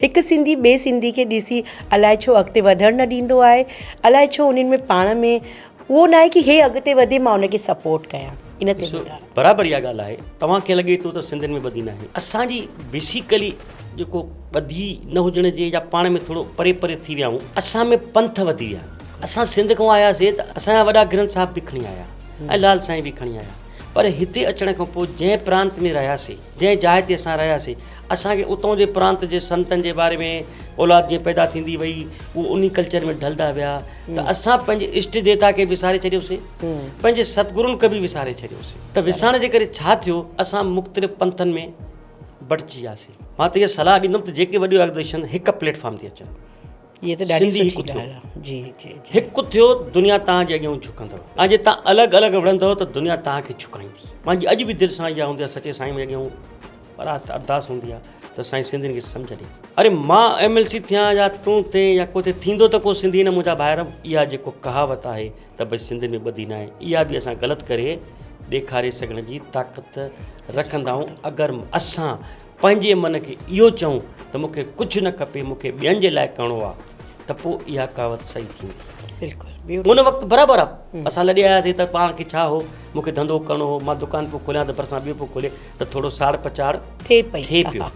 हिकु सिंधी ॿिए सिंधी खे ॾिसी अलाए छो अॻिते वधणु न ॾींदो आहे, अलाए छो उन्हनि में पाण में उहो न आहे कि हे अॻिते वधे मां उनखे सपोर्ट कयां। इन ते बराबरि इहा ॻाल्हि आहे। तव्हांखे लॻे थो त सिंधियुनि में ॿधी न आहे। असांजी बेसिकली जेको ॿधी न हुजण जे या पाण में थोरो परे परे थी विया आहियूं, असां में पंथ वधी विया। असां सिंध खां आयासीं त असांजा वॾा ग्रंथ साहिब बि खणी आया ऐं लाल साईं बि खणी आया, पर हिते अचण खां पोइ जंहिं प्रांत में रहियासीं, जंहिं जाइ ते असां रहियासीं, असांखे उतां जे प्रांत जे संतनि जे बारे में औलाद जीअं पैदा थींदी वई उहो उन कल्चर में ढलंदा विया, त असां पंहिंजे इष्ट देवता खे विसारे छॾियोसीं, पंहिंजे सतगुरुनि खे बि विसारे छॾियोसीं। त विसारण जे करे छा थियो, असां मुख़्तलिफ़ पंथनि में बटिजी वियासीं। मां त इहा सलाह ॾींदुमि त जेके वॾी ऑर्गेनाइज़ेशन हिकु प्लेटफॉर्म ते अचनि, ये तो ॾाढी सुठी ॻाल्हि आहे। जी जी जी, हिकु थियो दुनिया तव्हांजे अॻियां झुकंदव, ऐं जे तव्हां अलॻि अलॻि विढ़ंदव त दुनिया तव्हांखे झुकाईंदी। मुंहिंजी अॼु बि दिलि सां इहा हूंदी आहे, सचे साईं जे अॻियां पर अरदास हूंदी आहे त साईं सिंधियुनि खे सम्झ ॾे। अरे मां MLC थियां या तूं थिए या को थींदो त को सिंधी न मुंहिंजा ॿाहिरि। इहा जेको कहावत आहे त भई सिंधियुनि में ॿधी न आहे, इहा बि असां ग़लति करे ॾेखारे सघण जी ताक़त रखंदा आहियूं। अगरि असां पंहिंजे मन खे इहो चऊं त मूंखे कुझु न खपे, मूंखे ॿियनि जे लाइ करिणो आहे, त पोइ इहा कहावत सही थींदी। बिल्कुलु उन वक़्तु बराबरि आहे। असां लॾे आयासीं त पाण खे छा हो, मूंखे धंधो करिणो हो, मां दुकान पियो खोलियां त भरिसां ॿियो पियो खोले, त थोरो साड़ पचाड़ थिए पियो।